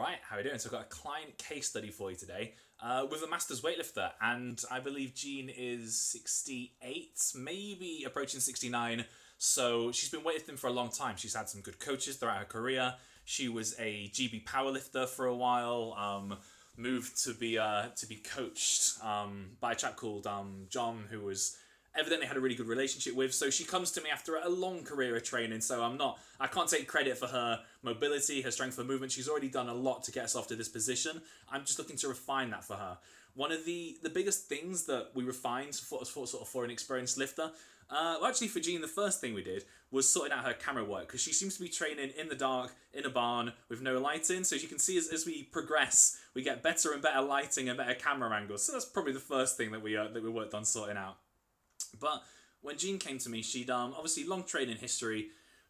right. How are you doing? So I've got a client case study for you today with a master's weightlifter, and I believe Jean is 68, maybe approaching 69. So she's been weightlifting for a long time. She's had some good coaches throughout her career. She was a GB powerlifter for a while. Moved to be coached by a chap called John, who was evidently had a really good relationship with. So she comes to me after a long career of training. So I can't take credit for her mobility, her strength for movement. She's already done a lot to get herself to this position. I'm just looking to refine that for her. One of the biggest things that we refined for an experienced lifter, actually for Jean, the first thing we did was sorting out her camera work, because she seems to be training in the dark, in a barn, with no lighting. So as you can see, as we progress, we get better and better lighting and better camera angles. So that's probably the first thing that we worked on sorting out. But when Jean came to me, she'd obviously long training history.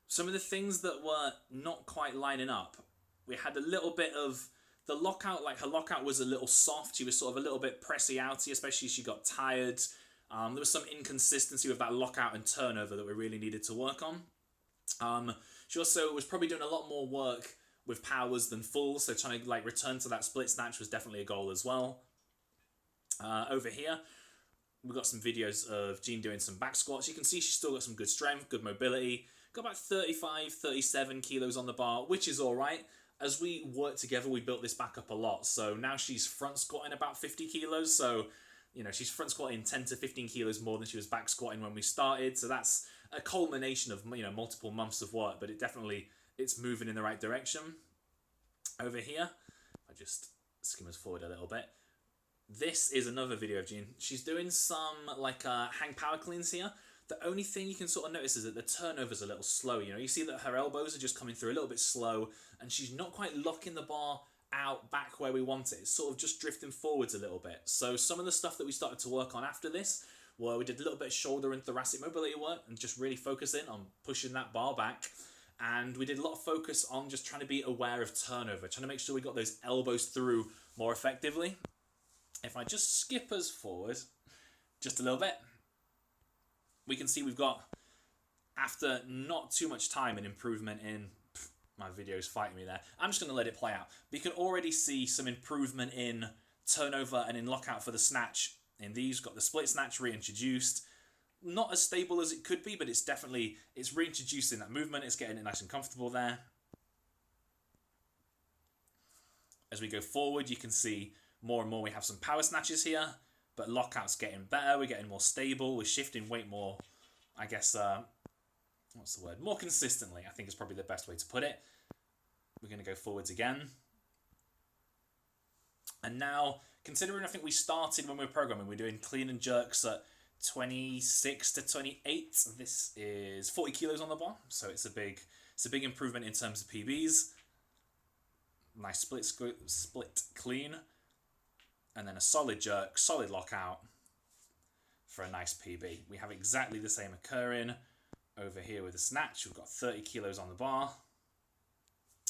Some of the things that were not quite lining up, we had a little bit of the lockout, like her lockout was a little soft. She was sort of a little bit pressy outy, especially as she got tired. There was some inconsistency with that lockout and turnover that we really needed to work on. She also was probably doing a lot more work with powers than fulls, so trying to return to that split snatch was definitely a goal as well. Over here, we've got some videos of Jean doing some back squats. You can see she's still got some good strength, good mobility. Got about 35, 37 kilos on the bar, which is all right. As we worked together, we built this back up a lot. So now she's front squatting about 50 kilos. So, she's front squatting 10 to 15 kilos more than she was back squatting when we started. So that's a culmination of, multiple months of work, but it's moving in the right direction. Over here, I just skim us forward a little bit. This is another video of Jean. She's doing some hang power cleans here. The only thing you can sort of notice is that the turnover's a little slow. You see that her elbows are just coming through a little bit slow, and she's not quite locking the bar out back where we want it. It's sort of just drifting forwards a little bit. So some of the stuff that we started to work on after this, well, we did a little bit of shoulder and thoracic mobility work and just really focusing on pushing that bar back. And we did a lot of focus on just trying to be aware of turnover, trying to make sure we got those elbows through more effectively. If I just skip us forward just a little bit, we can see we've got, after not too much time, an improvement in, my video's fighting me there. I'm just going to let it play out. But you can already see some improvement in turnover and in lockout for the snatch. In these, got the split snatch reintroduced. Not as stable as it could be, but it's reintroducing that movement. It's getting it nice and comfortable there. As we go forward, you can see more and more we have some power snatches here, but lockout's getting better. We're getting more stable. We're shifting weight more, I guess, what's the word? More consistently, I think is probably the best way to put it. We're going to go forwards again. And now, considering I think we started when we were programming, we're doing clean and jerks at 26 to 28. This is 40 kilos on the bar, so it's a big improvement in terms of PBs. Nice split clean. And then a solid jerk, solid lockout for a nice PB. We have exactly the same occurring over here with the snatch. We've got 30 kilos on the bar.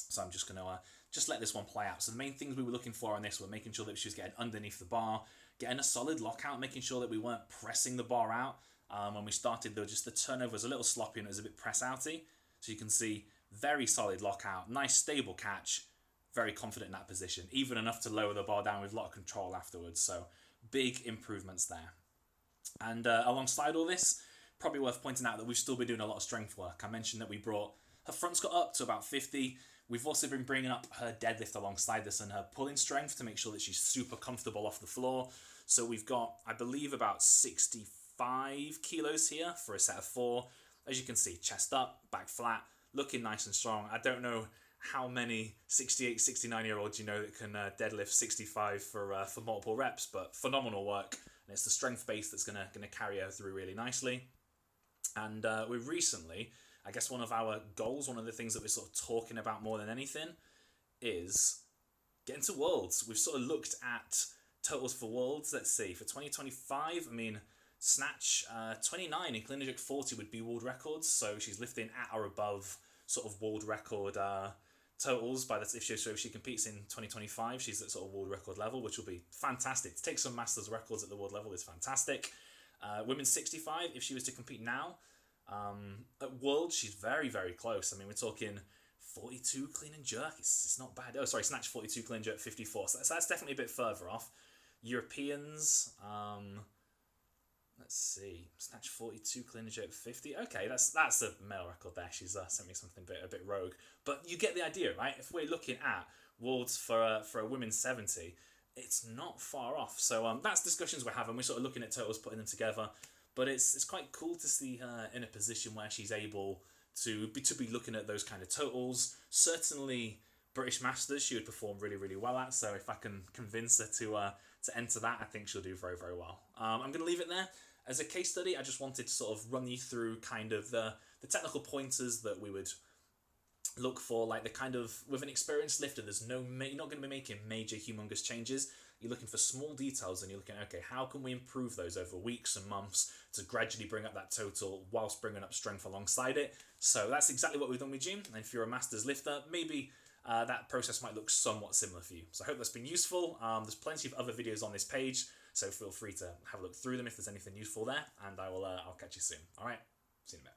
So I'm just going to just let this one play out. So the main things we were looking for on this were making sure that she was getting underneath the bar, getting a solid lockout, making sure that we weren't pressing the bar out. When we started, though, just the turnover was a little sloppy and it was a bit press outy. So you can see very solid lockout, nice stable catch. Very confident in that position, even enough to lower the bar down with a lot of control afterwards. So big improvements there. And alongside all this, probably worth pointing out that we've still been doing a lot of strength work. I mentioned that we brought her front squat up to about 50. We've also been bringing up her deadlift alongside this and her pulling strength to make sure that she's super comfortable off the floor. So we've got, I believe, about 65 kilos here for a set of 4. As you can see, chest up, back flat, looking nice and strong. I don't know how many 68, 69-year-olds that can deadlift 65 for multiple reps, but phenomenal work. And it's the strength base that's gonna carry her through really nicely. And we've recently, I guess one of our goals, one of the things that we're sort of talking about more than anything, is getting to Worlds. We've sort of looked at totals for Worlds. Let's see, for 2025, I mean, snatch 29 and clean and jerk 40 would be world records. So she's lifting at or above sort of world record totals if she competes in 2025. She's at sort of world record level, which will be fantastic. To take some masters records at the world level is fantastic. Women's 65, if she was to compete now at World, she's very, very close. I mean, we're talking 42 clean and jerk. It's not bad. Oh, sorry, snatch 42, clean and jerk 54. So that's definitely a bit further off. Europeans, let's see, snatch 42, clean and jerk 50. Okay, that's a male record there. She's sent me something a bit rogue, but you get the idea, right? If we're looking at worlds for a women's 70, it's not far off. So that's discussions we're having. We're sort of looking at totals, putting them together, but it's quite cool to see her in a position where she's able to be looking at those kind of totals. Certainly British Masters she would perform really well at, so if I can convince her to enter that, I think she'll do very well. I'm going to leave it there. As a case study, I just wanted to sort of run you through kind of the technical pointers that we would look for, like the kind of, with an experienced lifter, you're not going to be making major humongous changes. You're looking for small details and you're looking, okay, how can we improve those over weeks and months to gradually bring up that total whilst bringing up strength alongside it. So that's exactly what we've done with June. And if you're a masters lifter, maybe that process might look somewhat similar for you. So I hope that's been useful. There's plenty of other videos on this page, so feel free to have a look through them if there's anything useful there, and I'll catch you soon. All right, see you in a bit.